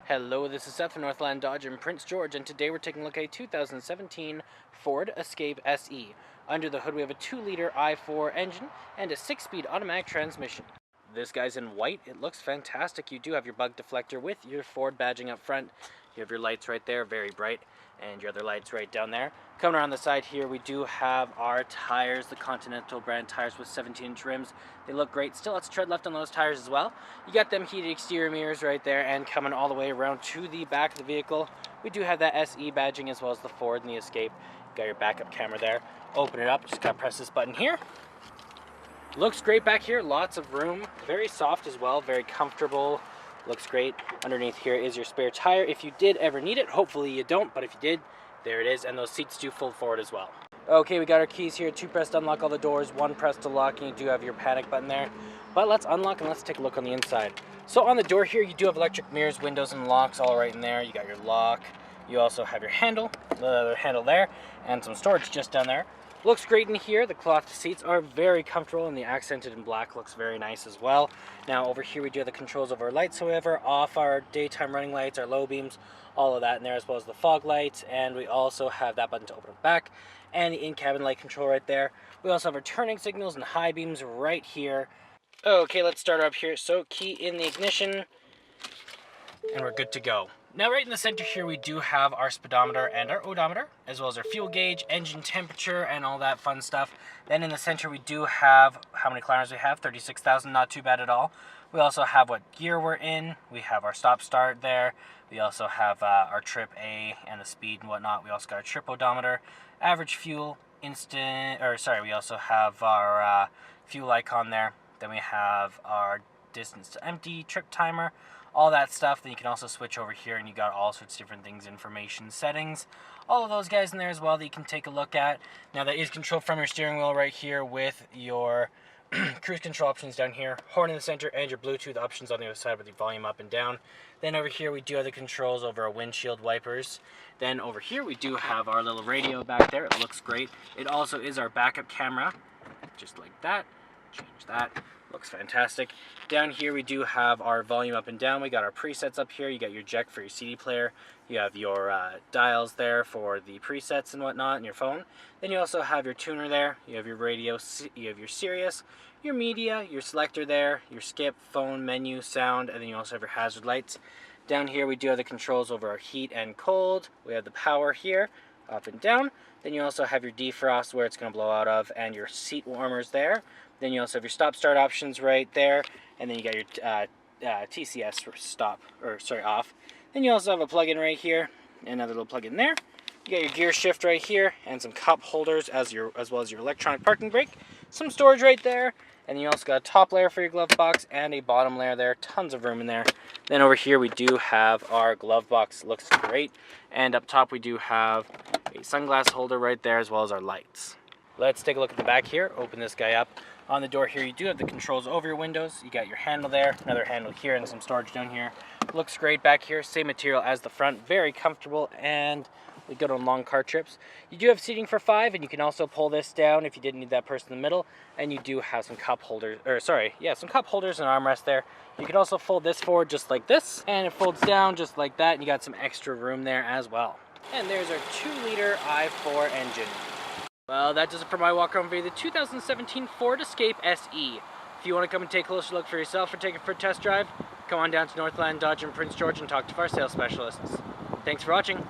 Hello, this is Seth from Northland Dodge in Prince George, and today we're taking a look at a 2017 Ford Escape SE. Under the hood we have a 2-liter i4 engine and a 6-speed automatic transmission. This guy's in white. It looks fantastic. You do have your bug deflector with your Ford badging up front. You have your lights right there, very bright, and your other lights right down there. Coming around the side here, we do have our tires, the Continental brand tires with 17-inch rims. They look great. Still lots of tread left on those tires as well. You got them heated exterior mirrors right there, and coming all the way around to the back of the vehicle, we do have that SE badging as well as the Ford and the Escape. You got your backup camera there. Open it up, just gotta press this button here. Looks great back here, lots of room, very soft as well, very comfortable. Looks great. Underneath here is your spare tire if you did ever need it. Hopefully you don't, but if you did, there it is, and those seats do fold forward as well. Okay, we got our keys here. 2 press to unlock all the doors, 1 press to lock, and you do have your panic button there. But let's unlock and let's take a look on the inside. So on the door here, you do have electric mirrors, windows, and locks all right in there. You got your lock. You also have your handle, the other handle there, and some storage just down there. Looks great in here. The cloth seats are very comfortable, and the accented in black looks very nice as well. Now over here we do have the controls of our lights, however, off our daytime running lights, our low beams, all of that in there, as well as the fog lights, and we also have that button to open it back, and the in-cabin light control right there. We also have our turning signals and high beams right here. Okay, let's start up here. So key in the ignition, and we're good to go. Now right in the center here we do have our speedometer and our odometer, as well as our fuel gauge, engine temperature, and all that fun stuff. Then in the center we do have how many kilometers we have, 36,000, not too bad at all. We also have what gear we're in, we have our stop start there, we also have our trip A and the speed and whatnot. We also got our trip odometer, average fuel, we also have our fuel icon there. Then we have our distance to empty, trip timer, all that stuff. Then you can also switch over here and you got all sorts of different things, information, settings, all of those guys in there as well that you can take a look at. Now that is controlled from your steering wheel right here with your cruise control options down here, horn in the center, and your Bluetooth options on the other side with your volume up and down. Then over here we do have the controls over our windshield wipers. Then over here we do have our little radio back there. It looks great. It also is our backup camera, just like that. Change that. Looks fantastic. Down here we do have our volume up and down. We got our presets up here. You got your jack for your CD player. You have your dials there for the presets and whatnot in your phone. Then you also have your tuner there. You have your radio, you have your Sirius, your media, your selector there, your skip, phone, menu, sound, and then you also have your hazard lights. Down here we do have the controls over our heat and cold. We have the power here, up and down. Then you also have your defrost where it's going to blow out of, and your seat warmers there. Then you also have your stop-start options right there, and then you got your TCS for off. Then you also have a plug-in right here, and another little plug-in there. You got your gear shift right here, and some cup holders as well as your electronic parking brake. Some storage right there, and then you also got a top layer for your glove box and a bottom layer there. Tons of room in there. Then over here we do have our glove box. Looks great. And up top we do have a sunglass holder right there, as well as our lights. Let's take a look at the back here. Open this guy up. On the door here you do have the controls over your windows. You got your handle there, another handle here, and some storage down here. Looks great back here. Same material as the front. Very comfortable, and we go on long car trips. You do have seating for 5, and you can also pull this down if you didn't need that person in the middle. And you do have some cup holders, some cup holders and armrest there. You can also fold this forward just like this, and it folds down just like that, and you got some extra room there as well. And there's our 2-liter i4 engine. Well, that does it for my walk around video, the 2017 Ford Escape SE. If you want to come and take a closer look for yourself or take it for a test drive, come on down to Northland Dodge in Prince George and talk to our sales specialists. Thanks for watching.